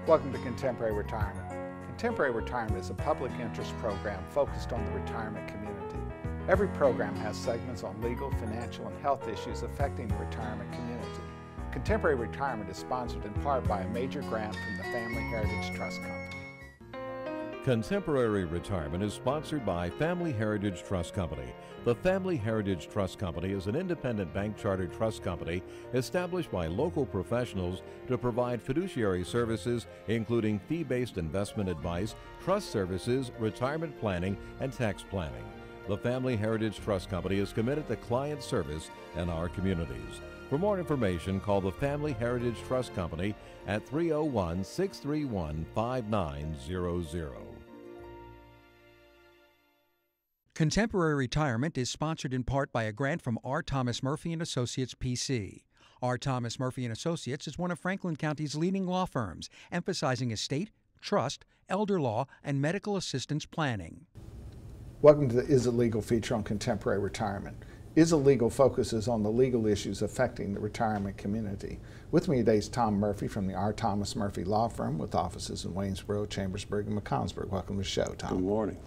Welcome to Contemporary Retirement. Contemporary Retirement is a public interest program focused on the retirement community. Every program has segments on legal, financial, and health issues affecting the retirement community. Contemporary Retirement is sponsored in part by a major grant from the Family Heritage Trust Company. Contemporary Retirement is sponsored by Family Heritage Trust Company. The Family Heritage Trust Company is an independent bank chartered trust company established by local professionals to provide fiduciary services including fee-based investment advice, trust services, retirement planning, and tax planning. The Family Heritage Trust Company is committed to client service in our communities. For more information, call the Family Heritage Trust Company at 301-631-5900. Contemporary Retirement is sponsored in part by a grant from R. Thomas Murphy & Associates, P.C. R. Thomas Murphy & Associates is one of Franklin County's leading law firms, emphasizing estate, trust, elder law, and medical assistance planning. Welcome to the Is It Legal feature on Contemporary Retirement. Is It Legal focuses on the legal issues affecting the retirement community. With me today is Tom Murphy from the R. Thomas Murphy Law Firm with offices in Waynesboro, Chambersburg, and McConsburg. Welcome to the show, Tom. Good morning.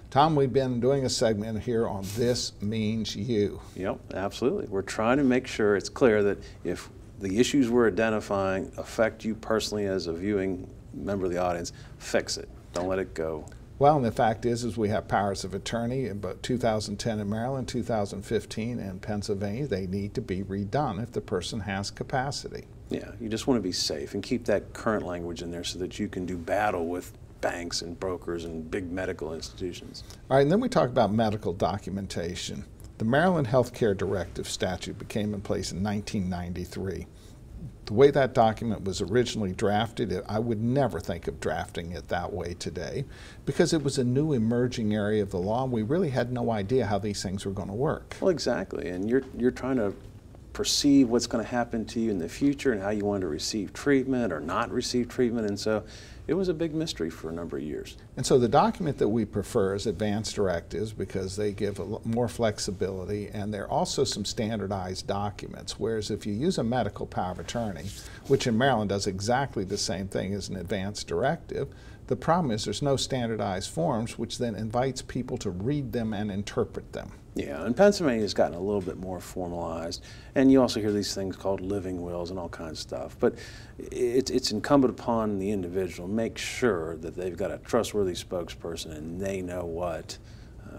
Tom, we've been doing a segment here on This Means You. Yep, absolutely. We're trying to make sure it's clear that if the issues we're identifying affect you personally as a viewing member of the audience, fix it. Don't let it go. Well, and the fact is we have powers of attorney in about 2010 in Maryland, 2015 in Pennsylvania. They need to be redone if the person has capacity. Yeah, you just want to be safe and keep that current language in there so that you can do battle with banks and brokers and big medical institutions. All right, and then we talk about medical documentation. The Maryland Healthcare Directive statute became in place in 1993. The way that document was originally drafted, I would never think of drafting it that way today because it was a new emerging area of the law and we really had no idea how these things were going to work. Well, exactly, and you're trying to perceive what's going to happen to you in the future and how you want to receive treatment or not receive treatment, and so it was a big mystery for a number of years. And so the document that we prefer is advanced directives because they give more flexibility and they're also some standardized documents, whereas if you use a medical power of attorney, which in Maryland does exactly the same thing as an advanced directive, the problem is there's no standardized forms, which then invites people to read them and interpret them. Yeah, and Pennsylvania has gotten a little bit more formalized, and you also hear these things called living wills and all kinds of stuff. But it's incumbent upon the individual to make sure that they've got a trustworthy spokesperson and they know what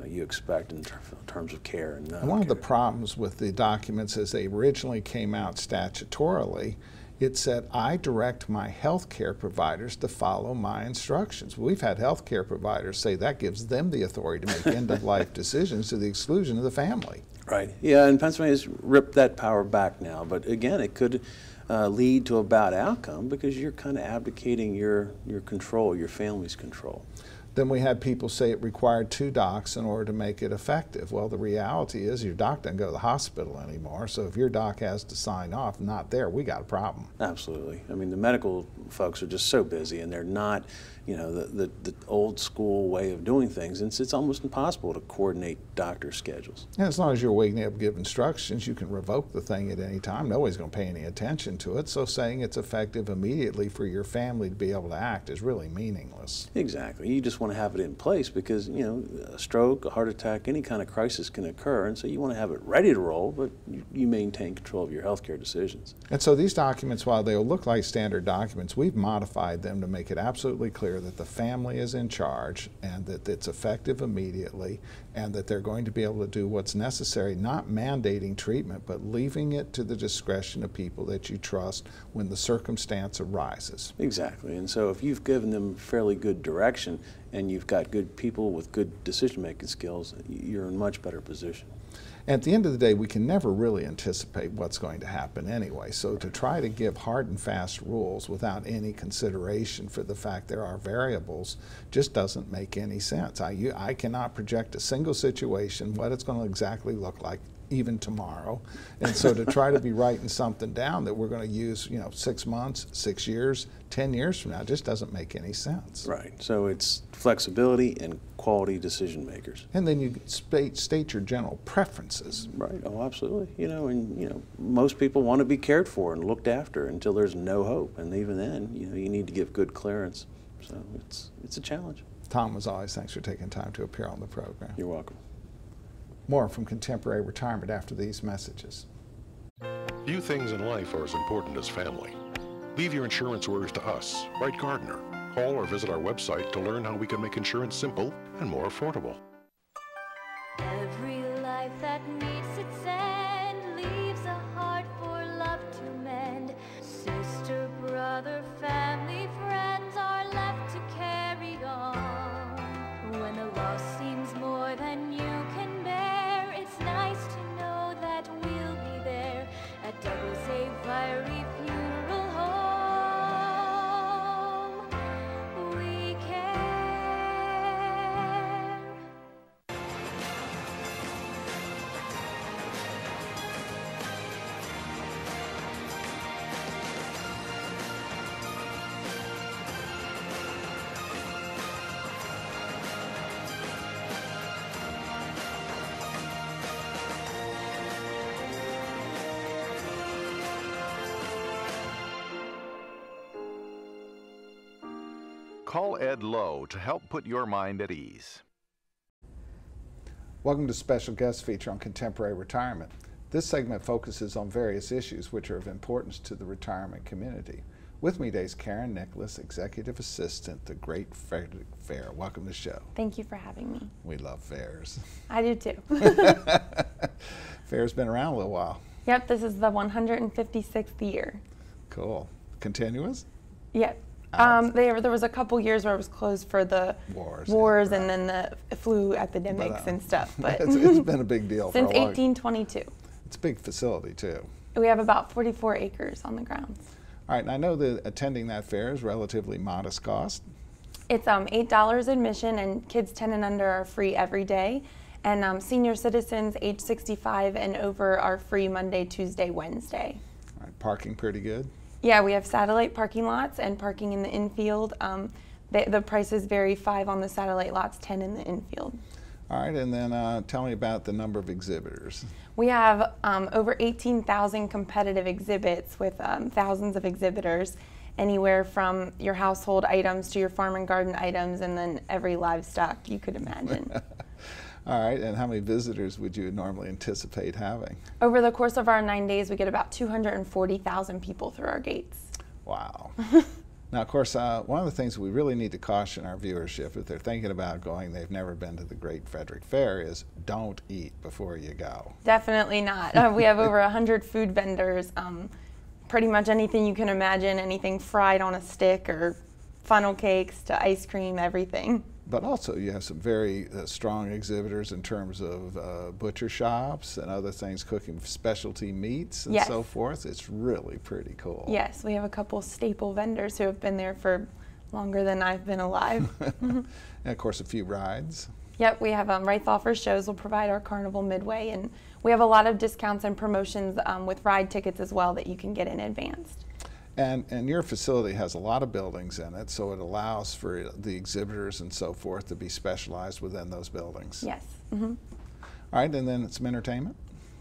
you expect in terms of care. And one of the problems with the documents as they originally came out statutorily, it said, I direct my health care providers to follow my instructions. We've had health care providers say that gives them the authority to make end-of-life decisions to the exclusion of the family. Right. Yeah, and Pennsylvania's ripped that power back now. But again, it could lead to a bad outcome because you're kind of abdicating your control, your family's control. Then we had people say it required 2 docs in order to make it effective. Well, the reality is your doc doesn't go to the hospital anymore, so if your doc has to sign off, not there, we got a problem. Absolutely. I mean, the medical folks are just so busy, and they're not, you know, the old school way of doing things, and it's almost impossible to coordinate doctor schedules. And as long as you're waking up to give instructions, you can revoke the thing at any time. Nobody's going to pay any attention to it, so saying it's effective immediately for your family to be able to act is really meaningless. Exactly. You just want to have it in place because, you know, a stroke, a heart attack, any kind of crisis can occur, and so you want to have it ready to roll, but you maintain control of your healthcare decisions. And so these documents, while they'll look like standard documents, we've modified them to make it absolutely clear that the family is in charge and that it's effective immediately and that they're going to be able to do what's necessary, not mandating treatment, but leaving it to the discretion of people that you trust when the circumstance arises. Exactly, and so if you've given them fairly good direction and you've got good people with good decision-making skills, you're in a much better position. At the end of the day, we can never really anticipate what's going to happen anyway, so to try to give hard and fast rules without any consideration for the fact there are variables just doesn't make any sense. I cannot project a single situation, what it's going to exactly look like, even tomorrow. And so to try to be writing something down that we're going to use, 6 months, 6 years, 10 years from now just doesn't make any sense. Right. So it's flexibility and quality decision makers. And then you state your general preferences. Right. Oh, absolutely. Most people want to be cared for and looked after until there's no hope. And even then, you need to to give good clearance. So it's a challenge. Tom, as always, thanks for taking time to appear on the program. You're welcome. More from Contemporary Retirement after these messages. Few things in life are as important as family. Leave your insurance worries to us. Write Gardner. Call or visit our website to learn how we can make insurance simple and more affordable. Every life that meets its end leaves a heart for love to mend. Sister, brother, family, friends are left to carry on. When the loss seems more than you can bear, it's nice to know that we'll be there at Double Save Fiery Funeral Home. We care. Call Ed Lowe to help put your mind at ease. Welcome to special guest feature on Contemporary Retirement. This segment focuses on various issues which are of importance to the retirement community. With me today is Karen Nicklas, Executive Assistant, the Great Frederick Fair. Welcome to the show. Thank you for having me. We love fairs. I do too. Fair's been around a little while. Yep, this is the 156th year. Cool. Continuous? Yep. There was a couple years where it was closed for the wars right. And then the flu epidemics and stuff. But it's been a big deal since for a long 1822. It's a big facility too. We have about 44 acres on the grounds. All right, and I know that attending that fair is relatively modest cost. It's $8 admission, and kids 10 and under are free every day. And senior citizens age 65 and over are free Monday, Tuesday, Wednesday. All right, parking pretty good? Yeah, we have satellite parking lots and parking in the infield. The prices vary, 5 on the satellite lots, 10 in the infield. All right, and then tell me about the number of exhibitors. We have over 18,000 competitive exhibits with thousands of exhibitors, anywhere from your household items to your farm and garden items, and then every livestock you could imagine. All right, and how many visitors would you normally anticipate having? Over the course of our 9 days, we get about 240,000 people through our gates. Wow. Now, of course, one of the things we really need to caution our viewership, if they're thinking about going, they've never been to the Great Frederick Fair, is don't eat before you go. Definitely not. We have over 100 food vendors, pretty much anything you can imagine, anything fried on a stick or funnel cakes to ice cream, everything. But also you have some very strong exhibitors in terms of butcher shops and other things, cooking specialty meats and yes. so forth. It's really pretty cool. Yes, we have a couple staple vendors who have been there for longer than I've been alive. And of course a few rides. Yep, we have Rights Offer shows will provide our carnival midway, and we have a lot of discounts and promotions with ride tickets as well that you can get in advance. And your facility has a lot of buildings in it, so it allows for the exhibitors and so forth to be specialized within those buildings. Yes. Mm-hmm. All right, and then some entertainment?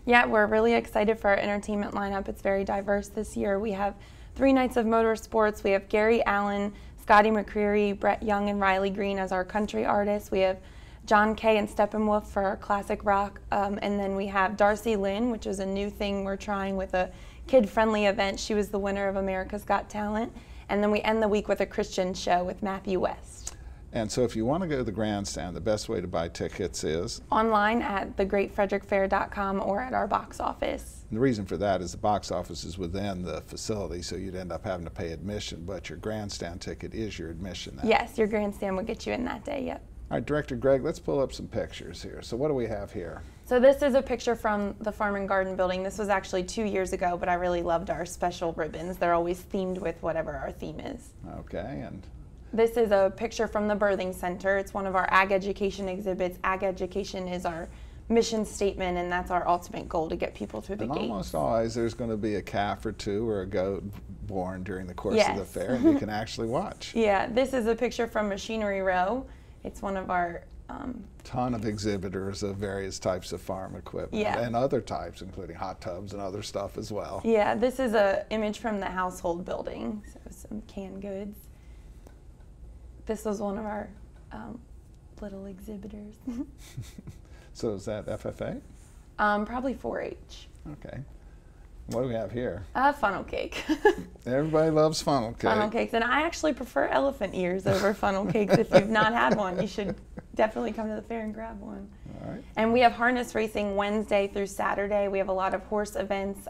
Yeah, we're really excited for our entertainment lineup. It's very diverse this year. We have 3 nights of motorsports. We have Gary Allen, Scotty McCreery, Brett Young, and Riley Green as our country artists. We have John Kay and Steppenwolf for our classic rock. And then we have Darcy Lynn, which is a new thing we're trying with a kid-friendly event. She was the winner of America's Got Talent. And then we end the week with a Christian show with Matthew West. And so if you want to go to the grandstand, the best way to buy tickets is? Online at thegreatfrederickfair.com or at our box office. And the reason for that is the box office is within the facility, so you'd end up having to pay admission, but your grandstand ticket is your admission now. Yes, your grandstand will get you in that day, yep. All right, Director Greg, let's pull up some pictures here. So what do we have here? So this is a picture from the Farm and Garden building. This was actually 2 years ago, but I really loved our special ribbons. They're always themed with whatever our theme is. Okay, and this is a picture from the Birthing Center. It's one of our ag education exhibits. Ag education is our mission statement, and that's our ultimate goal, to get people through the gates. Almost always there's going to be a calf or two or a goat born during the course yes. of the fair, and you can actually watch. Yeah, this is a picture from Machinery Row. It's one of our ton of exhibitors of various types of farm equipment yeah. and other types, including hot tubs and other stuff as well. Yeah, this is an image from the household building, so some canned goods. This was one of our little exhibitors. So is that FFA? Probably 4-H. Okay. What do we have here? Funnel cake. Everybody loves funnel cake. Funnel cakes, and I actually prefer elephant ears over funnel cakes. If you've not had one, you should definitely come to the fair and grab one. All right. And we have harness racing Wednesday through Saturday. We have a lot of horse events.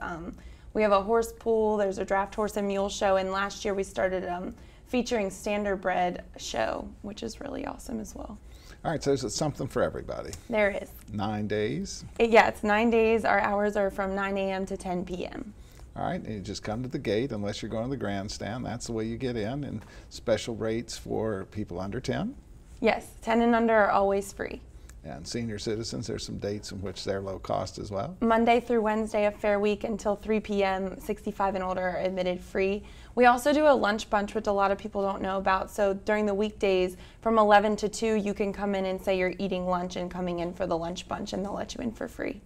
We have a horse pool. There's a draft horse and mule show, and last year we started featuring standardbred show, which is really awesome as well. All right, so there's something for everybody. There is. 9 days. Yeah, it's 9 days. Our hours are from 9 a.m. to 10 p.m. All right, and you just come to the gate unless you're going to the grandstand. That's the way you get in, and special rates for people under 10. Yes, 10 and under are always free. And senior citizens, there's some dates in which they're low cost as well. Monday through Wednesday of Fair Week until 3 p.m., 65 and older are admitted free. We also do a lunch bunch, which a lot of people don't know about. So during the weekdays from 11 to 2, you can come in and say you're eating lunch and coming in for the lunch bunch, and they'll let you in for free.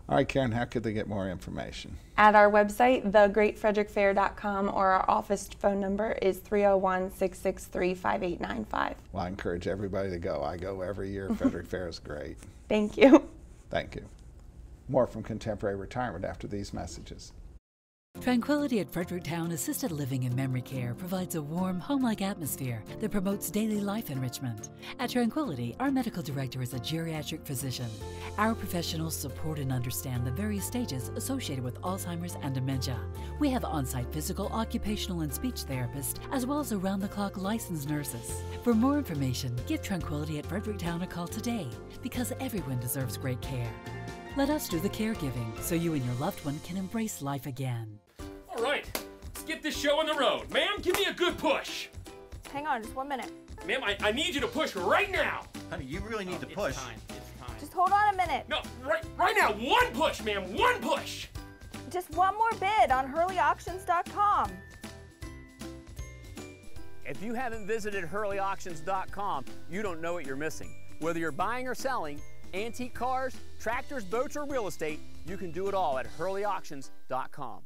All right, Karen, how could they get more information? At our website, thegreatfrederickfair.com, or our office phone number is 301-663-5895. Well, I encourage everybody to go. I go every year. Frederick Fair is great. Thank you. Thank you. More from Contemporary Retirement after these messages. Tranquility at Fredericktown Assisted Living and Memory Care provides a warm, home-like atmosphere that promotes daily life enrichment. At Tranquility, our medical director is a geriatric physician. Our professionals support and understand the various stages associated with Alzheimer's and dementia. We have on-site physical, occupational, and speech therapists, as well as around-the-clock licensed nurses. For more information, give Tranquility at Fredericktown a call today, because everyone deserves great care. Let us do the caregiving so you and your loved one can embrace life again. All right, let's get this show on the road. Ma'am, give me a good push. Hang on, just 1 minute. Ma'am, I need you to push right now. Honey, you really need to push. It's time. Just hold on a minute. No, right now, one push, ma'am, one push. Just one more bid on HurleyAuctions.com. If you haven't visited HurleyAuctions.com, you don't know what you're missing. Whether you're buying or selling, antique cars, tractors, boats, or real estate, you can do it all at HurleyAuctions.com.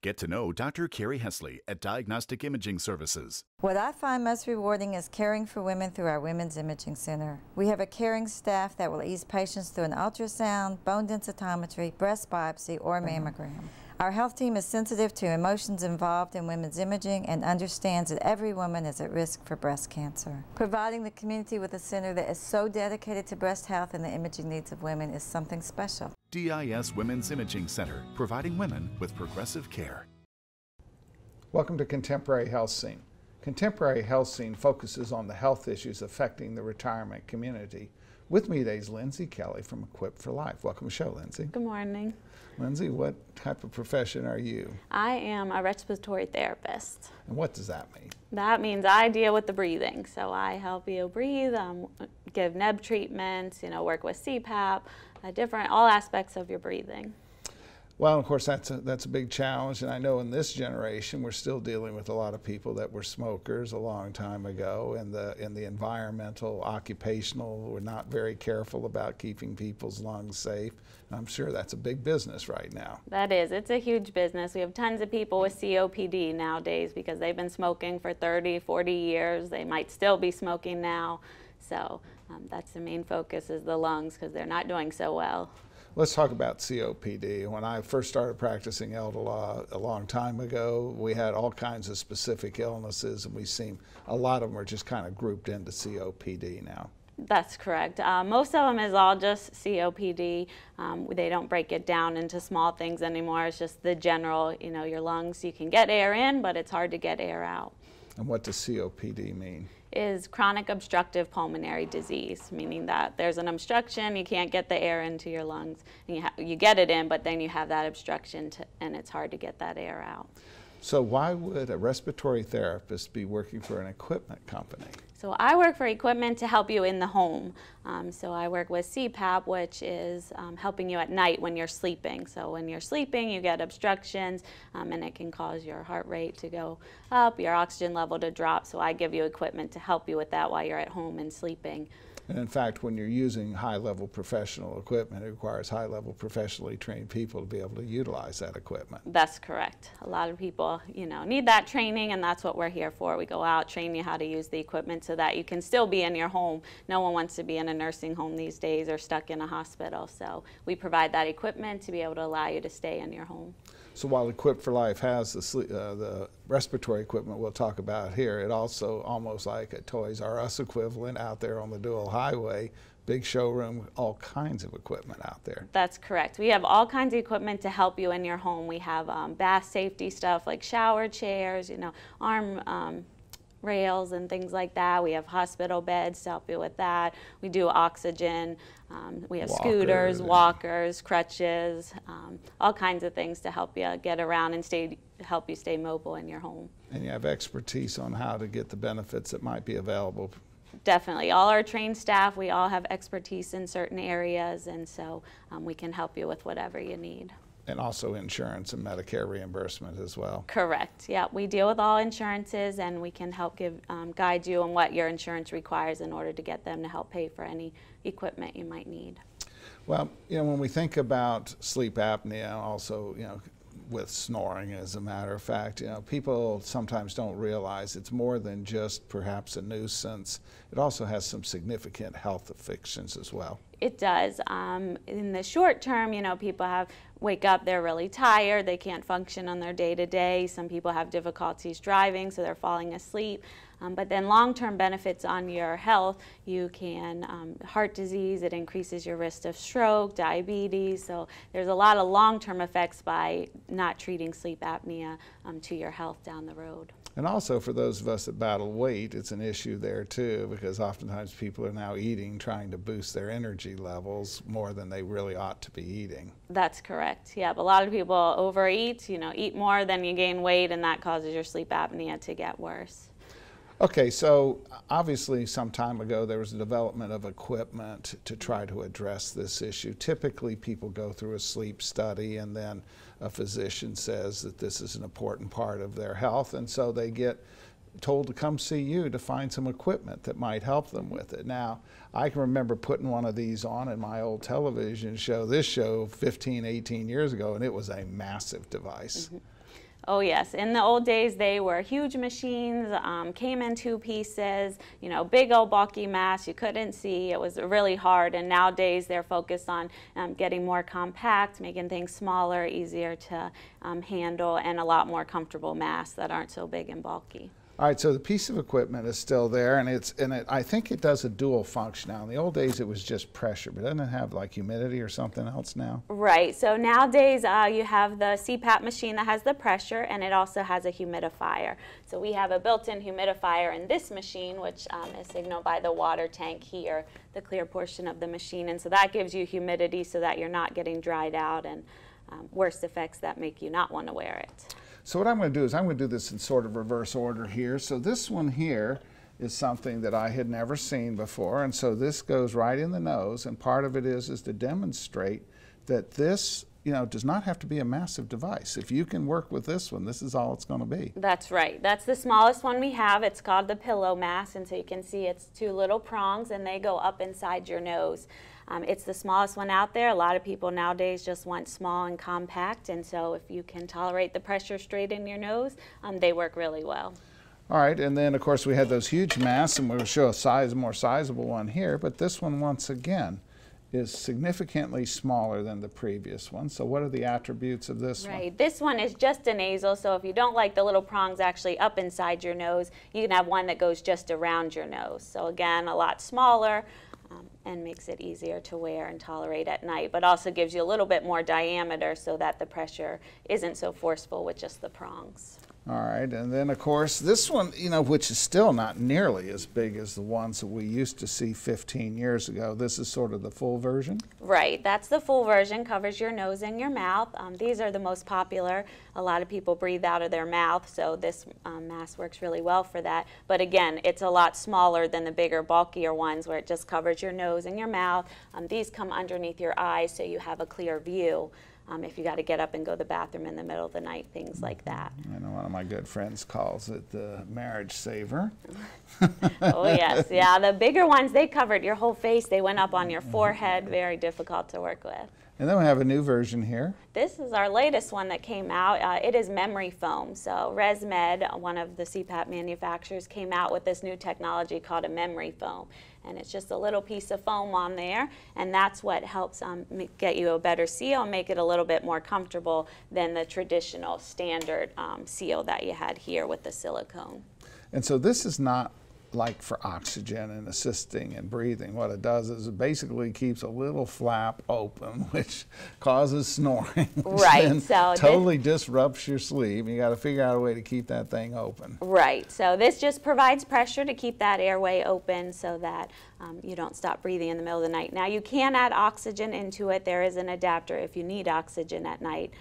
Get to know Dr. Carrie Hesley at Diagnostic Imaging Services. What I find most rewarding is caring for women through our Women's Imaging Center. We have a caring staff that will ease patients through an ultrasound, bone densitometry, breast biopsy, or mammogram. Our health team is sensitive to emotions involved in women's imaging and understands that every woman is at risk for breast cancer. Providing the community with a center that is so dedicated to breast health and the imaging needs of women is something special. DIS Women's Imaging Center, providing women with progressive care. Welcome to Contemporary Health Scene. Contemporary Health Scene focuses on the health issues affecting the retirement community. With me today is Lindsay Kelly from Equipped for Life. Welcome to the show, Lindsay. Good morning. Lindsay, what type of profession are you? I am a respiratory therapist. And what does that mean? That means I deal with the breathing. So I help you breathe, give neb treatments, work with CPAP, all aspects of your breathing. Well, of course, that's a big challenge, and I know in this generation we're still dealing with a lot of people that were smokers a long time ago, and in the environmental, occupational, we're not very careful about keeping people's lungs safe. And I'm sure that's a big business right now. That is. It's a huge business. We have tons of people with COPD nowadays because they've been smoking for 30, 40 years. They might still be smoking now. So that's the main focus, is the lungs, because they're not doing so well. Let's talk about COPD. When I first started practicing elder law a long time ago, we had all kinds of specific illnesses, and a lot of them are just kind of grouped into COPD now. That's correct. Most of them is all just COPD. They don't break it down into small things anymore. It's just the general, your lungs, you can get air in, but it's hard to get air out. And what does COPD mean? Is chronic obstructive pulmonary disease, meaning that there's an obstruction, you can't get the air into your lungs, and you get it in, but then you have that obstruction, and it's hard to get that air out. So why would a respiratory therapist be working for an equipment company? So I work for equipment to help you in the home. So I work with CPAP, which is helping you at night when you're sleeping. So when you're sleeping, you get obstructions, and it can cause your heart rate to go up, your oxygen level to drop. So I give you equipment to help you with that while you're at home and sleeping. And in fact, when you're using high-level professional equipment, it requires high-level professionally trained people to be able to utilize that equipment. That's correct. A lot of people, need that training, and that's what we're here for. We go out, train you how to use the equipment so that you can still be in your home. No one wants to be in a nursing home these days or stuck in a hospital, so we provide that equipment to be able to allow you to stay in your home. So while Equip for Life has the respiratory equipment we'll talk about here, it also, almost like a Toys R Us equivalent out there on the dual highway, big showroom, all kinds of equipment out there. That's correct. We have all kinds of equipment to help you in your home. We have bath safety stuff like shower chairs, arm rails and things like that. We have hospital beds to help you with that. We do oxygen. We have scooters, walkers, crutches, all kinds of things to help you get around and help you stay mobile in your home. And you have expertise on how to get the benefits that might be available. Definitely. All our trained staff, we all have expertise in certain areas, and so we can help you with whatever you need. And also insurance and Medicare reimbursement as well. Correct. Yeah, we deal with all insurances, and we can help guide you on what your insurance requires in order to get them to help pay for any equipment you might need. Well, when we think about sleep apnea, also, with snoring, as a matter of fact, people sometimes don't realize it's more than just perhaps a nuisance. It also has some significant health afflictions as well. It does. In the short term, people wake up, they're really tired, they can't function on their day-to-day. Some people have difficulties driving, so they're falling asleep. But then long-term benefits on your health, you can, heart disease, it increases your risk of stroke, diabetes. So there's a lot of long-term effects by not treating sleep apnea to your health down the road. And also for those of us that battle weight, it's an issue there too, because oftentimes people are now eating, trying to boost their energy levels more than they really ought to be eating. That's correct. Yeah, but a lot of people overeat, eat more than you gain weight, and that causes your sleep apnea to get worse. Okay, so obviously some time ago there was a development of equipment to try to address this issue. Typically people go through a sleep study and then a physician says that this is an important part of their health, and so they get told to come see you to find some equipment that might help them with it. Now, I can remember putting one of these on in my old television show, this show 15, 18 years ago, and it was a massive device. Mm-hmm. Oh yes, in the old days they were huge machines, came in 2 pieces, big old bulky mass, you couldn't see, it was really hard, and nowadays they're focused on getting more compact, making things smaller, easier to handle, and a lot more comfortable masks that aren't so big and bulky. All right, so the piece of equipment is still there, and I think it does a dual function now. In the old days, it was just pressure, but doesn't it have like humidity or something else now? Right. So nowadays, you have the CPAP machine that has the pressure, and it also has a humidifier. So we have a built-in humidifier in this machine, which is signaled by the water tank here, the clear portion of the machine, and so that gives you humidity so that you're not getting dried out and worse effects that make you not want to wear it. So what I'm going to do is I'm going to do this in sort of reverse order here. So this one here is something that I had never seen before, and so this goes right in the nose, and part of it is to demonstrate that this does not have to be a massive device. If you can work with this one, this is all it's going to be. That's right. That's the smallest one we have. It's called the pillow mask, and so you can see it's 2 little prongs, and they go up inside your nose. It's the smallest one out there. A lot of people nowadays just want small and compact, and so if you can tolerate the pressure straight in your nose, they work really well. All right, and then of course we had those huge masks, and we'll show a more sizable one here, but this one once again is significantly smaller than the previous one. So what are the attributes of this one? Right, this one is just a nasal, so if you don't like the little prongs actually up inside your nose, you can have one that goes just around your nose. So again, a lot smaller, and makes it easier to wear and tolerate at night, but also gives you a little bit more diameter so that the pressure isn't so forceful with just the prongs. All right, and then of course this one, which is still not nearly as big as the ones that we used to see 15 years ago. This is sort of the full version? Right, that's the full version, covers your nose and your mouth. These are the most popular. A lot of people breathe out of their mouth, so this mask works really well for that. But again, it's a lot smaller than the bigger, bulkier ones where it just covers your nose and your mouth. These come underneath your eyes so you have a clear view. if you got to get up and go to the bathroom in the middle of the night, things like that. I know one of my good friends calls it the marriage saver. Oh yes, yeah, the bigger ones, they covered your whole face. They went up on your forehead, very difficult to work with. And then we have a new version here. This is our latest one that came out. It is memory foam. So ResMed, one of the CPAP manufacturers, came out with this new technology called a memory foam. And it's just a little piece of foam on there, and that's what helps get you a better seal and make it a little bit more comfortable than the traditional standard seal that you had here with the silicone. And so this is not like for oxygen and assisting and breathing. What it does is it basically keeps a little flap open, which causes snoring. Right. And so totally disrupts your sleep. You got to figure out a way to keep that thing open. Right. So this just provides pressure to keep that airway open so that you don't stop breathing in the middle of the night. Now you can add oxygen into it. There is an adapter if you need oxygen at night.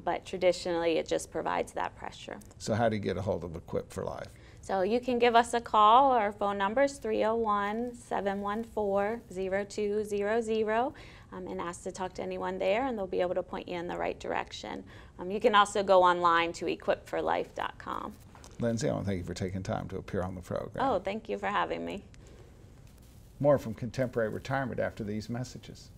But traditionally it just provides that pressure. So how do you get a hold of Equip for Life? So you can give us a call. Our phone number is 301-714-0200 and ask to talk to anyone there, and they'll be able to point you in the right direction. You can also go online to equipforlife.com. Lindsay, I want to thank you for taking time to appear on the program. Oh, thank you for having me. More from Contemporary Retirement after these messages.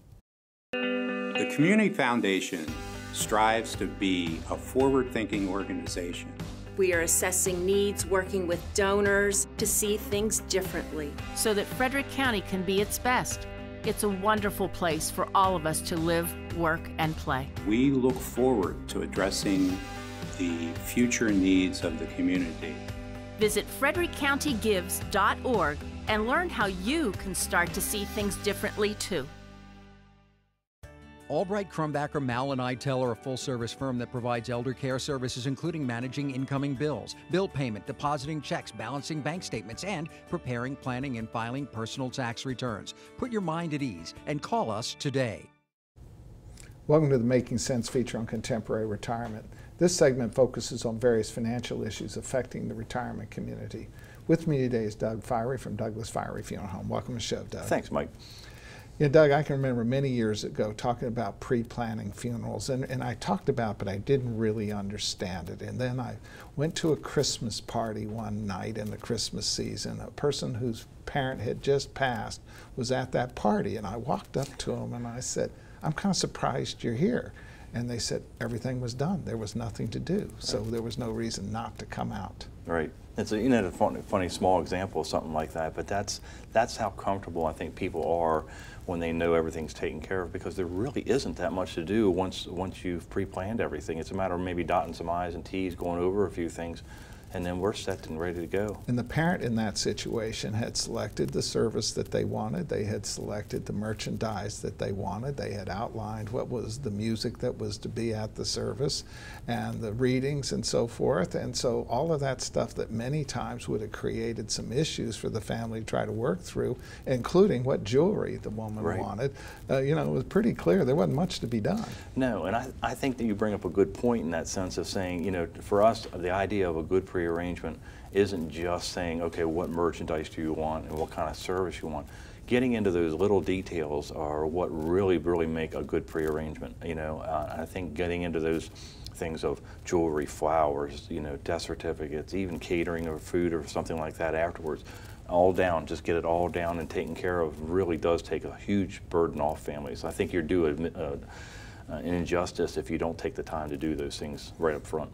The Community Foundation strives to be a forward-thinking organization. We are assessing needs, working with donors to see things differently, so that Frederick County can be its best. It's a wonderful place for all of us to live, work, and play. We look forward to addressing the future needs of the community. Visit frederickcountygives.org and learn how you can start to see things differently too. Albright, Crumbacher, Mal & Eitel are a full-service firm that provides elder care services including managing incoming bills, bill payment, depositing checks, balancing bank statements, and preparing, planning, and filing personal tax returns. Put your mind at ease and call us today. Welcome to the Making Sense feature on contemporary retirement. This segment focuses on various financial issues affecting the retirement community. With me today is Doug Firey from Douglas Firey Funeral Home. Welcome to the show, Doug. Thanks, Mike. Yeah, Doug, I can remember many years ago talking about pre-planning funerals, and I talked about, but I didn't really understand it. And then I went to a Christmas party one night in the Christmas season. A person whose parent had just passed was at that party, and I walked up to him and I said, "I'm kind of surprised you're here." And they said everything was done. There was nothing to do, so there was no reason not to come out. Right. It's a funny small example of something like that, but that's how comfortable I think people are when they know everything's taken care of, because there really isn't that much to do once you've pre-planned everything. It's a matter of maybe dotting some I's and T's, going over a few things, and then we're set and ready to go. And the parent in that situation had selected the service that they wanted. They had selected the merchandise that they wanted. They had outlined what was the music that was to be at the service and the readings and so forth. And so all of that stuff that many times would have created some issues for the family to try to work through, including what jewelry the woman wanted, it was pretty clear there wasn't much to be done. No, and I think that you bring up a good point in that sense of saying, for us, the idea of a good pre-arrangement isn't just saying, okay, what merchandise do you want and what kind of service you want. Getting into those little details are what really make a good pre-arrangement. I think getting into those things of jewelry, flowers, death certificates, even catering of food or something like that afterwards, all down, just get it all down and taken care of, really does take a huge burden off families. I think you're due an injustice if you don't take the time to do those things right up front.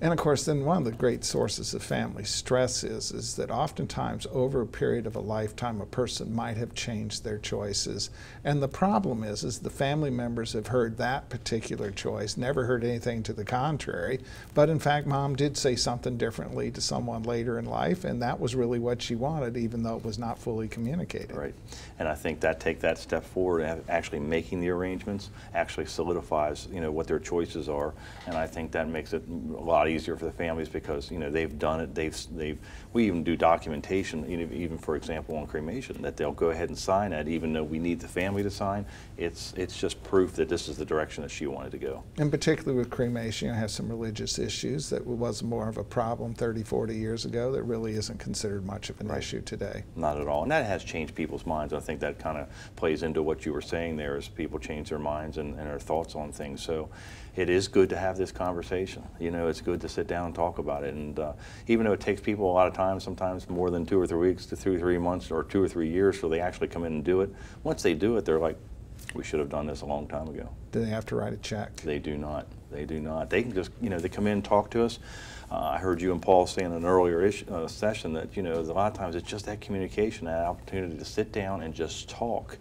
And of course, then one of the great sources of family stress is that oftentimes over a period of a lifetime, a person might have changed their choices. And the problem is the family members have heard that particular choice, never heard anything to the contrary. But in fact, mom did say something differently to someone later in life, and that was really what she wanted, even though it was not fully communicated. Right. And I think take that step forward, actually making the arrangements, actually solidifies, what their choices are. And I think that makes it a lot easier for the families because, you know, they've done it. We even do documentation, even for example on cremation, that they'll go ahead and sign that, even though we need the family to sign. It's just proof that this is the direction that she wanted to go. And particularly with cremation, you have some religious issues that was more of a problem 30, 40 years ago that really isn't considered much of an issue today. Not at all, and that has changed people's minds. I think that kind of plays into what you were saying there, as people change their minds and their thoughts on things. So it is good to have this conversation. You know, it's good to sit down and talk about it. And even though it takes people a lot of time, sometimes more than 2 or 3 weeks to 2 or 3 months or 2 or 3 years, so they actually come in and do it. Once they do it, they're like, we should have done this a long time ago. Do they have to write a check? They do not. They do not. They can just, you know, they come in and talk to us. I heard you and Paul say in an earlier session that, you know, a lot of times it's just that communication, that opportunity to sit down and just talk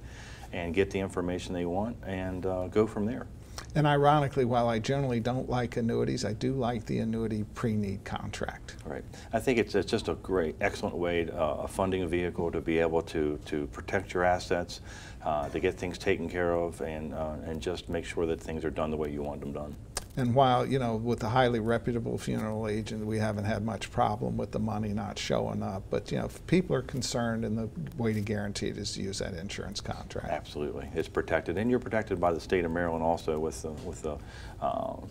and get the information they want and go from there. And ironically, while I generally don't like annuities, I do like the annuity pre-need contract. Right. I think it's just a great, excellent way, a funding vehicle to be able to protect your assets, to get things taken care of, and just make sure that things are done the way you want them done. And while, you know, with a highly reputable funeral agent, we haven't had much problem with the money not showing up. But, you know, if people are concerned, and the way to guarantee it is to use that insurance contract. Absolutely. It's protected. And you're protected by the state of Maryland also with the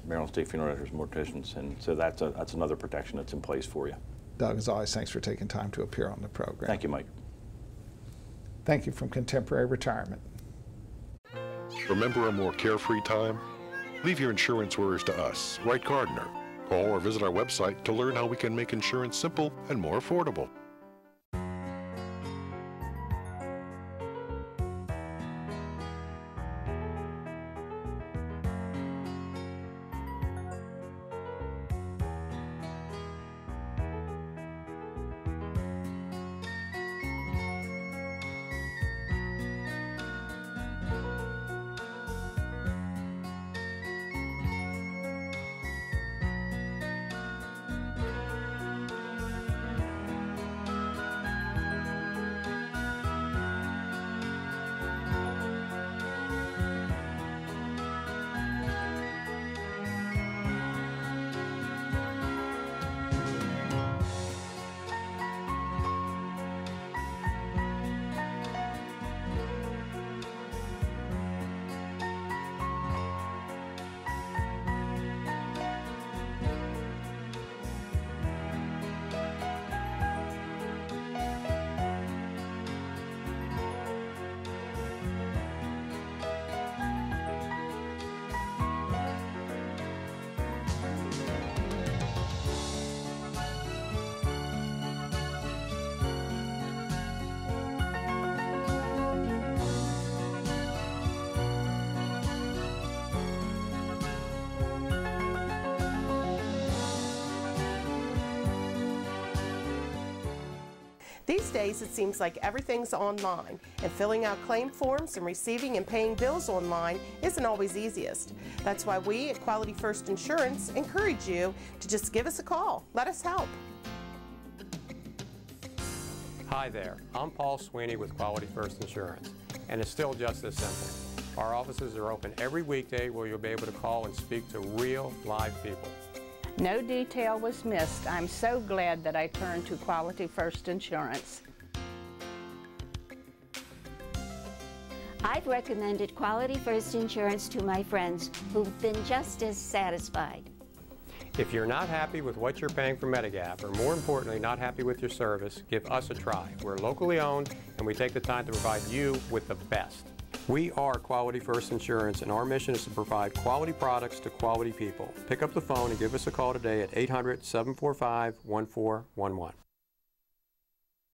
Maryland State Funeral Directors and Morticians. And so that's another protection that's in place for you. Doug, as always, thanks for taking time to appear on the program. Thank you, Mike. Thank you from Contemporary Retirement. Remember a more carefree time? Leave your insurance worries to us, Wright Gardner. Call or visit our website to learn how we can make insurance simple and more affordable. These days, it seems like everything's online, and filling out claim forms and receiving and paying bills online isn't always easiest. That's why we at Quality First Insurance encourage you to just give us a call. Let us help. Hi there, I'm Paul Sweeney with Quality First Insurance, and it's still just this simple. Our offices are open every weekday where you'll be able to call and speak to real, live people. No detail was missed. I'm so glad that I turned to Quality First Insurance. I've recommended Quality First Insurance to my friends who've been just as satisfied. If you're not happy with what you're paying for Medigap, or more importantly, not happy with your service, give us a try. We're locally owned, and we take the time to provide you with the best. We are Quality First Insurance, and our mission is to provide quality products to quality people. Pick up the phone and give us a call today at 800-745-1411.